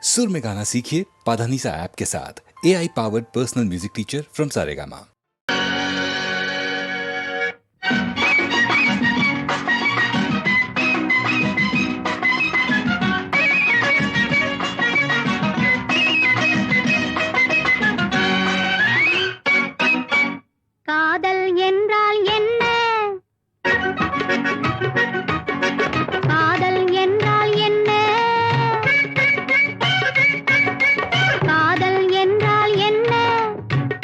सुर में गाना सीखिए पाधानीसा ऐप के साथ। AI powered personal music teacher from Saregama. காதல் என்றால் என்ன? காதல் என்றால் என்ன? காதல் என்றால் என்ன?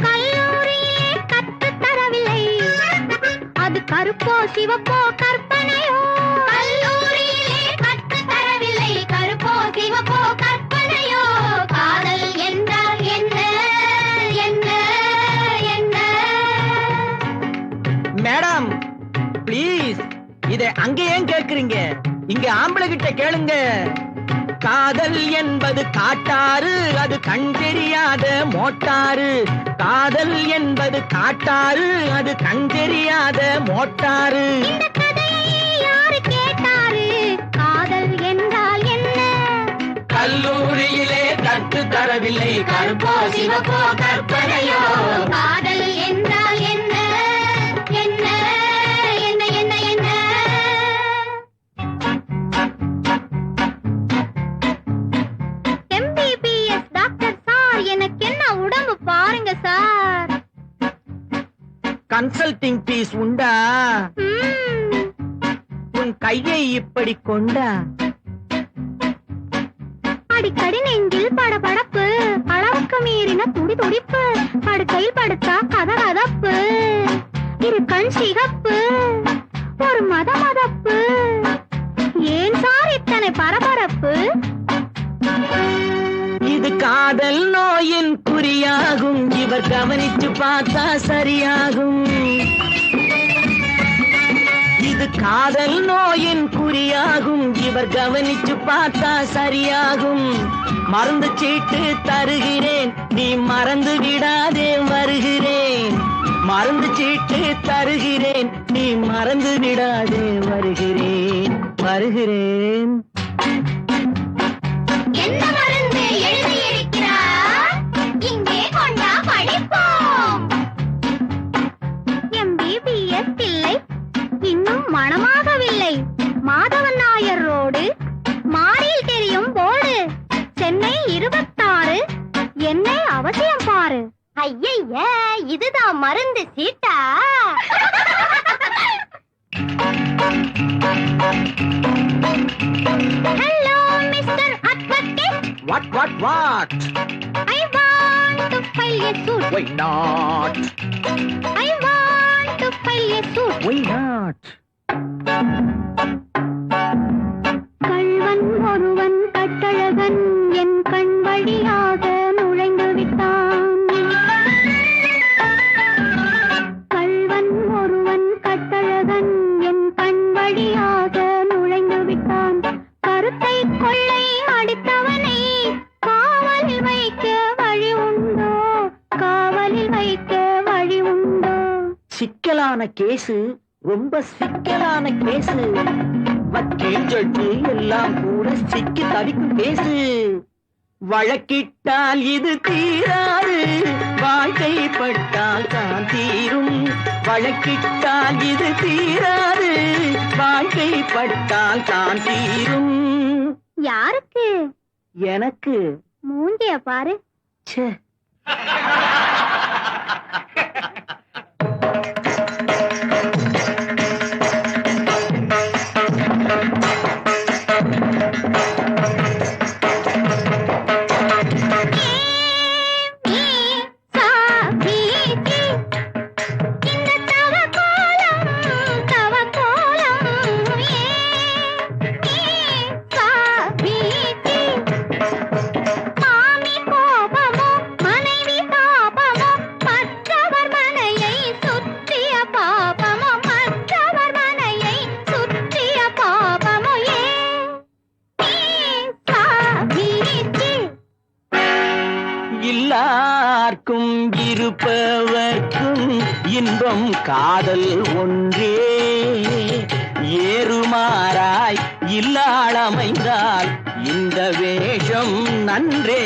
கல்லூரியிலே கற்றுத் தரவில்லை. அது கருப்போ சிவப்போ கற்பனையோ? கல்லூரியிலே கற்றுத் தரவில்லை. கருப்போ சிவப்போ கற்பனையோ? காதல் என்றால் என்ன? என்ன என்ன? மேடம் ப்ளீஸ் இதை அங்க ஏன் கேக்குறீங்க? இங்க ஆம்பளை கிட்ட கேளுங்க. காதல் என்பது காட்டாறு, அது கண் தெரியாத மோட்டாரு. காதல் என்பது காட்டாறு, அது கண் தெரியாத மோட்டாரு. இந்த கதையை யாரு கேட்டாரு? காதல் என்றால் என்ன? கல்லூரியிலே கற்று தரவில்லை. கருப்போ சிவப்போ கற்பனையோ? காதல் என்றால் என்ன? என்ன என்ன என்ன என்ன? MBBS டாக்டர் சார், எனக்கு என்ன உடம்பு பாருங்க சார். கன்சல்டிங் ஃபீஸ் உண்டா? உன் கையை இப்படி கொண்டா? அடிக்கடி நெஞ்சில் படபடப்பு, அளவுக்கு மீறின துடி துடிப்பு, படுக்கையில் படுத்தா கதகதப்பு, இரு கண் சிகப்பு, ஒரு மதமதப்பு. ஏன் சார் இத்தனை பரபரப்பு? இது காதல் நோயின் குறியாகும். இவர் கவனித்து பார்த்தா சரியாகும். இது காதல் நோயின் குறியாகும். இவர் கவனித்து பார்த்தா சரியாகும். மருந்து சீட்டு தருகிறேன், நீ மறந்து விடாதே வருகிறேன். மருந்து சீட்டு தருகிறேன், நீ மறந்து விடாதே வருகிறேன் வருகிறேன். என்ன மருந்து எழுதி இருக்கிறார்? இங்கே கொண்டா படிப்போம். MBBS இல்லை, இன்னும் மணமாகவில்லை. மாதவன் நாயர் ரோடு, மாறியில் தெரியும் போர்டு. சென்னை 26, என்னை அவசியம் பாரு. ஐயைய, இதுதான் மருந்து சீட்டா? Hello mister advocate, What? I want to file a suit. Why not? I want to file a suit. Why not? கள்வன் ஒருவன் கட்டழகன் என் கண் வழியாக நுழைந்து விட்டான். கள்வன் ஒருவன் கட்டழகன் என் கண் வழியாக நுழைந்து விட்டான். கருத்தை கொள்ளை அடித்தவனை காவலில் வைக்க வழி உண்டோ? காவலில் வைக்க வழி உண்டோ? சிக்கலான கேசு, ரொம்ப சிக்கலான கேசு. வக்கீல் ஜட்ஜு எல்லாம் கூட சிக்கி தவிக்கும் கேசு. வழக்கிட்டால் இது தீராது, வாழ்க்கைப்பட்டால் தான் தீரும். வழக்கிட்டால் இது தீராது, வாழ்க்கைப்பட்டால் தான் தீரும். யாருக்கு? எனக்கு. மூஞ்சிய பாரு. ச்சே. எல்லார்க்கும் இருப்பவர்க்கும் இன்பம் காதல் ஒன்றே. ஏறுமாறாய் இல்லாளமைந்தால் இந்த வேஷம் நன்றே.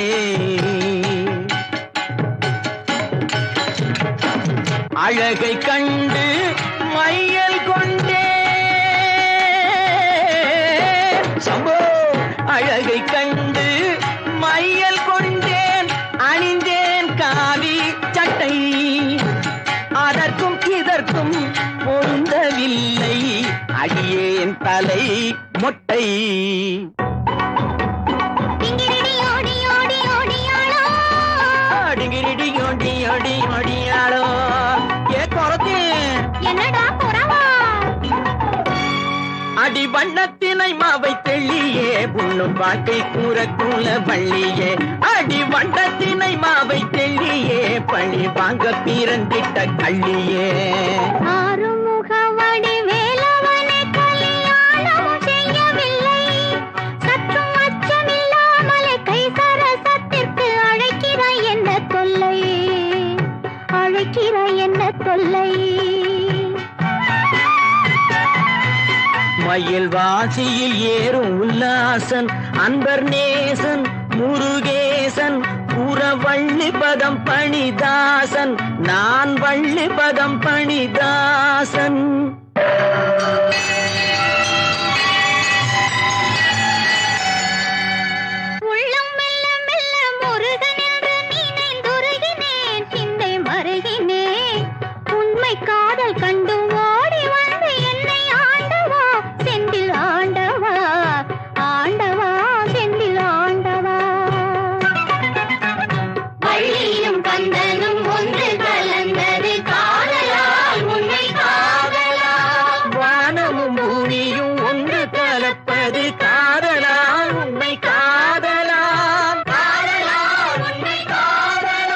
அழகை கண்டு மையல் கொண்டே சம்போ, அழகை கண்டு மையல் கொண்டேன், அணிந்தேன் காவி சட்டை, அதற்கும் இதற்கும் பொருந்தவில்லை, அடியேன் தலை மொட்டை. டிங்கிரிடி ஓடி ஓடி ஓடியாளோ, டிங்கிரிடி ஓடி ஓடி ஓடியாளோ. ஏ குறத்தே, என்னடா குறவா? அடி வண்ணத்தினை மாவை தெள்ளியே, புண்ணும் வாழ்க்கை கூறக்குள்ள வள்ளியே. அடி வண்ணத்தினை மாவை தெள்ளியே, பழி வாங்க பிறந்திட்ட கள்ளியே. ஆறுமுக வடிவேலவனை கல்யாணமும் செய்யவில்லை, சற்றும் அச்சமில்லாமலே கை சரசத்திற்கு அழைக்கிறாய் என்ன தொல்லை, அழைக்கிறாய் என்ன தொல்லை. மயில் வாசியில் ஏறும் உல்லாசன், அன்பர் நேசன் முருகேசன், புற வள்ளி பதம் பணிதாசன், நான் வள்ளி பதம் பணிதாசன். உள்ளம் மெல்ல மெல்ல முருகன் என்று நினைந்துருகினேன், சிந்தை மருகினேன், உண்மை காதல் கண்டு ஓடி வந்து என்னை ஆண்டவா செந்தில் ஆண்டவா, ஆண்டவா செந்தில் ஆண்டவா. வள்ளியும் கந்தனும் ஒன்று கலந்தது காதலால், உண்மை காதலால். வானமும் பூமியும் ஒன்று கலப்பது காதலால், உண்மை காதலால். காதலால், உண்மை காதலால்.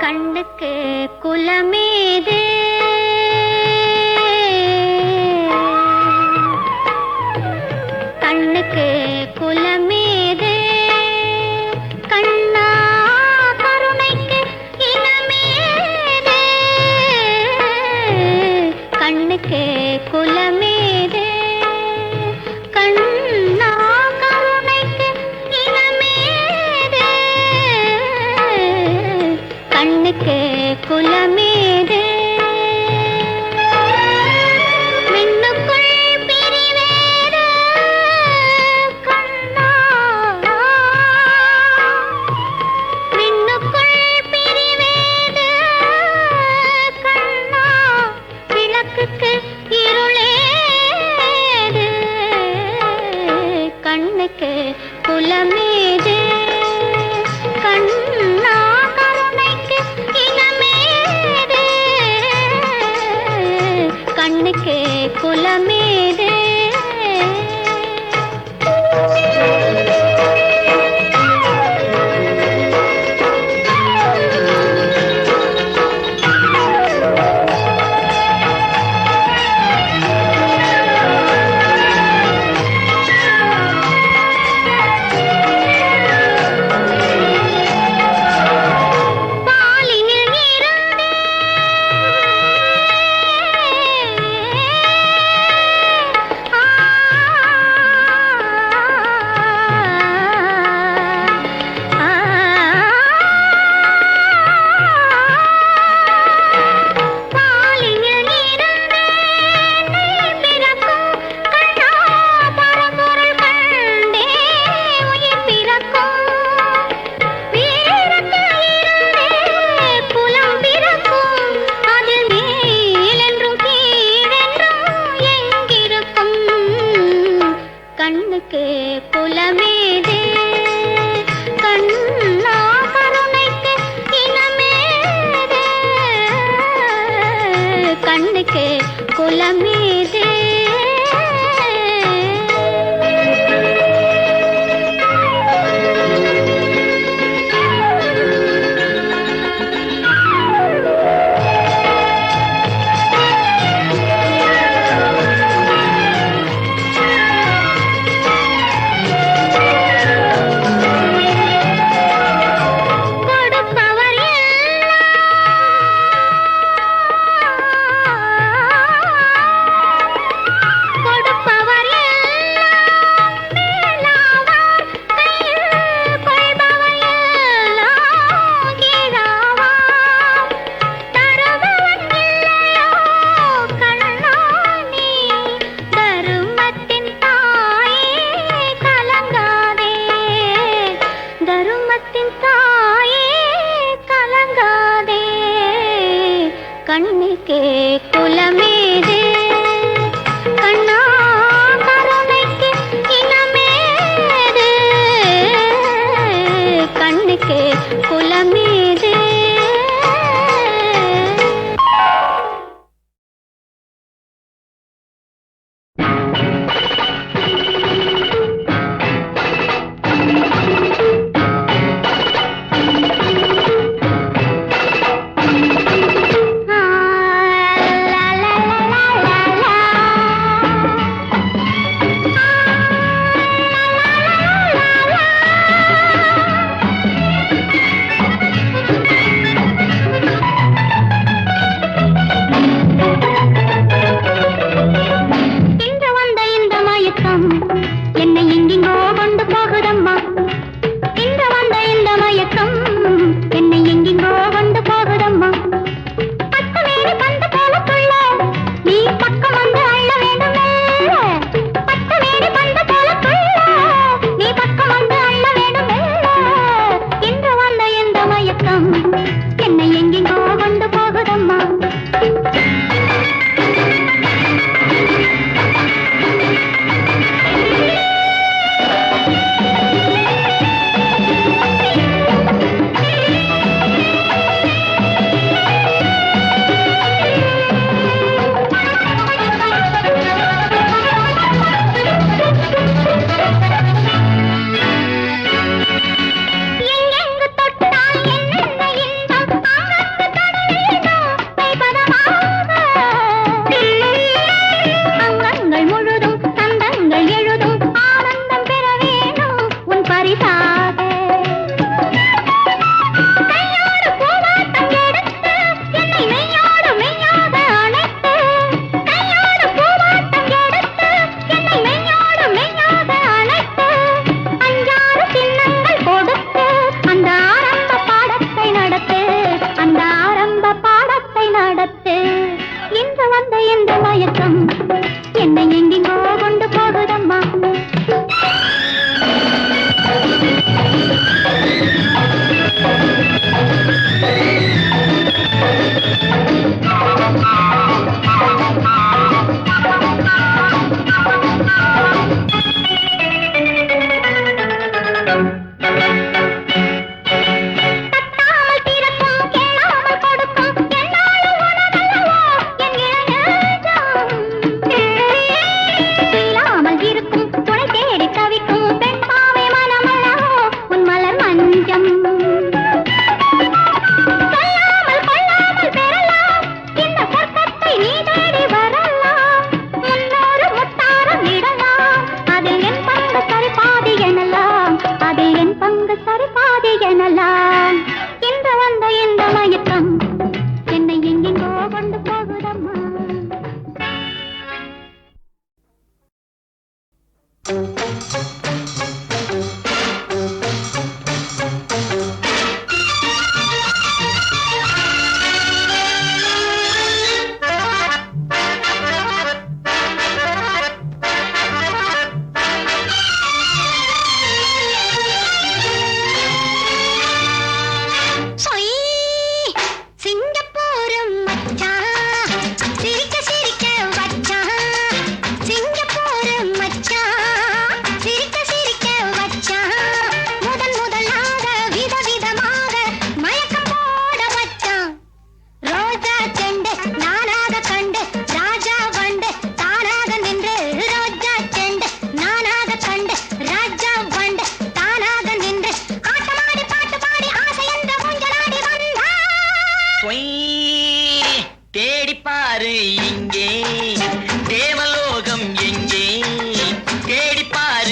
கண்ணுக்கு குலமேது, கண்ணுக்கு குலமேது, கண்ணா கருணைக்கு இனமேது, கண்ணுக்கு குலமேது, கண்ணா கருணைக்கு இனமேது, கண்ணுக்கு குலமேது. மின்னுக்குள் பிரிவேது கண்ணா, மின்னுக்குள் பிரிவேது கண்ணா, விளக்குக்கு இருளேது, கண்ணுக்கு குலமேது, கண்ணா கருணைக்கு இனமேது,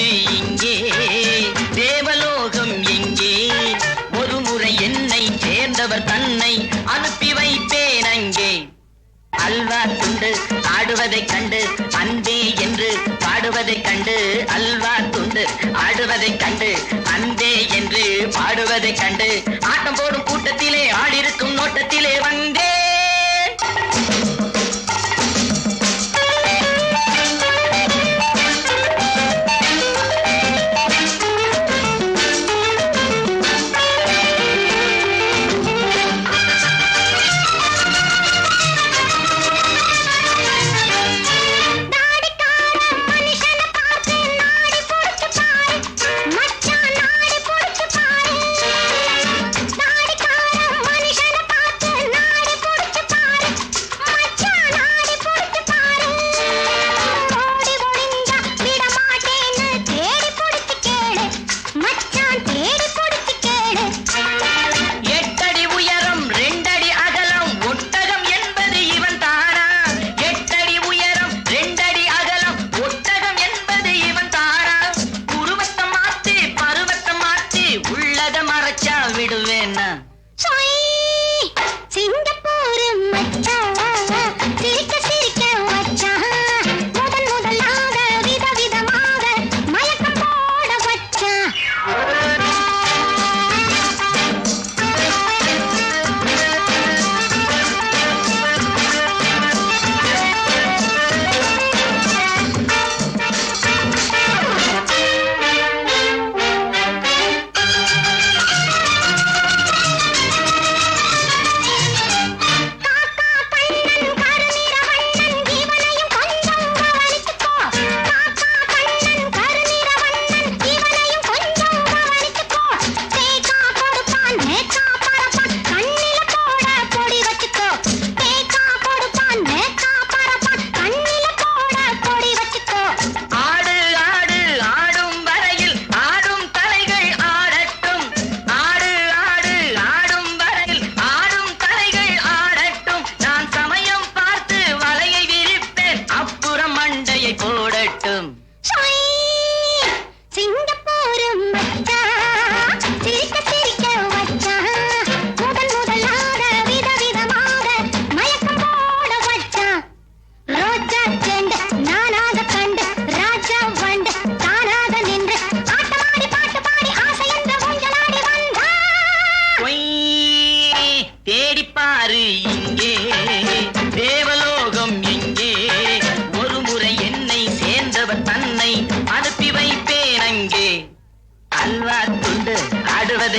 பாரு இங்கே தேவலோகம் எங்கே ஒரு முறை என்னை சேர்ந்தவர் தன்னை அனுப்பி வைப்பேன் அங்கே அல்வா துண்டு ஆடுவதைக் கண்டு அன்பே என்று பாடுவதைக் கண்டு அல்வா துண்டு ஆடுவதைக் கண்டு அன்பே என்று பாடுவதைக் கண்டு ஆட்டம் போடும் கூட்டத்திலே ஆடிருக்கும் நோட்டத்திலே வந்தே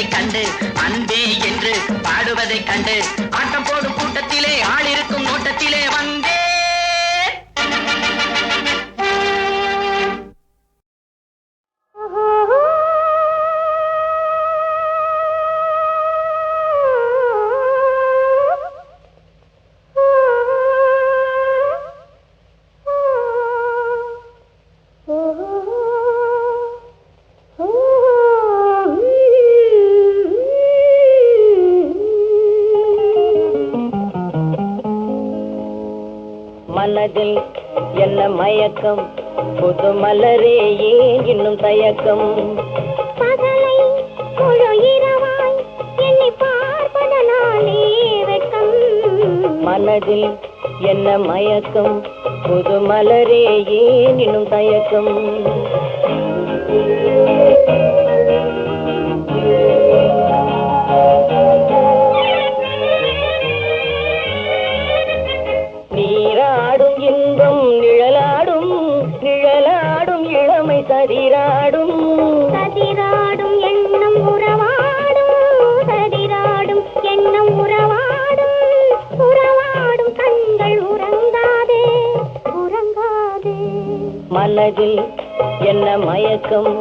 கண்டு அன்பே என்று பாடுவதைக் கண்டு ஆட்டம் போடும் கூட்டத்திலே ஆளிருக்கும் நோட்டத்திலே வந்தே மனதில் என்ன மயக்கம் புது மலரே ஏன் இன்னும் தயக்கம் பகலை முழு இரவாய் என்னை பார்ப்பதனாலே வெட்கம் மனதில் என்ன மயக்கம் புது மலரே ஏன் இன்னும் தயக்கம் நீராடும் இன்பம் நிழலாடும் நிழலாடும் இளமை சதிராடும் சதிராடும் எண்ணம் உறவாடும் சதிராடும் எண்ணம் உறவாடும் உறவாடும் கண்கள் உறங்காதே உறங்காதே மனதில் என்ன மயக்கம்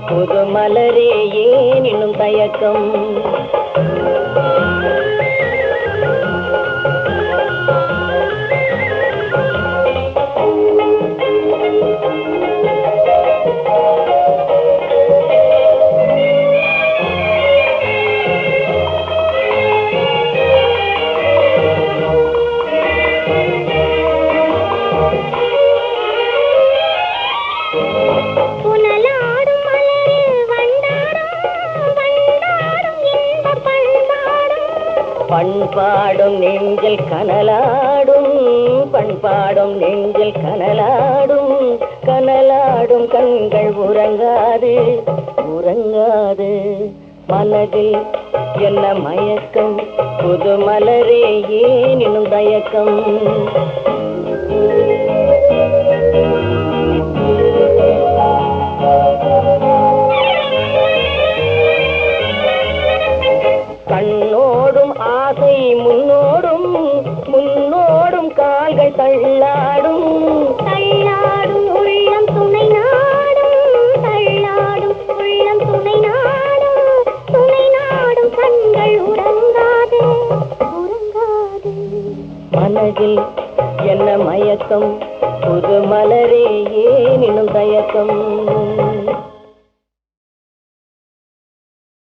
புது மலரே ஏன் இன்னும் தயக்கம் புனலாடும் பண்பாடும் நெஞ்சில் கனலாடும், பண்பாடும் நெஞ்சில் கனலாடும், கனலாடும் கண்கள் உறங்காது, உறங்காது. மனதில் என்ன மயக்கம், புது மலரே ஏன் இன்னும் தயக்கம்? கண்ணோடும் ஆசை முன்னோடும், முன்னோடும் கால்கள் தள்ளாடும், தள்ளாடும் உள்ளம் துணை நாடும், தள்ளாடும் உள்ளம் துணை நாடும், துணை நாடும் கண்கள் உறங்காது, உறங்காது. மனதில் என்ன மயக்கம், புது மலரே ஏன் இன்னும் தயக்கம்?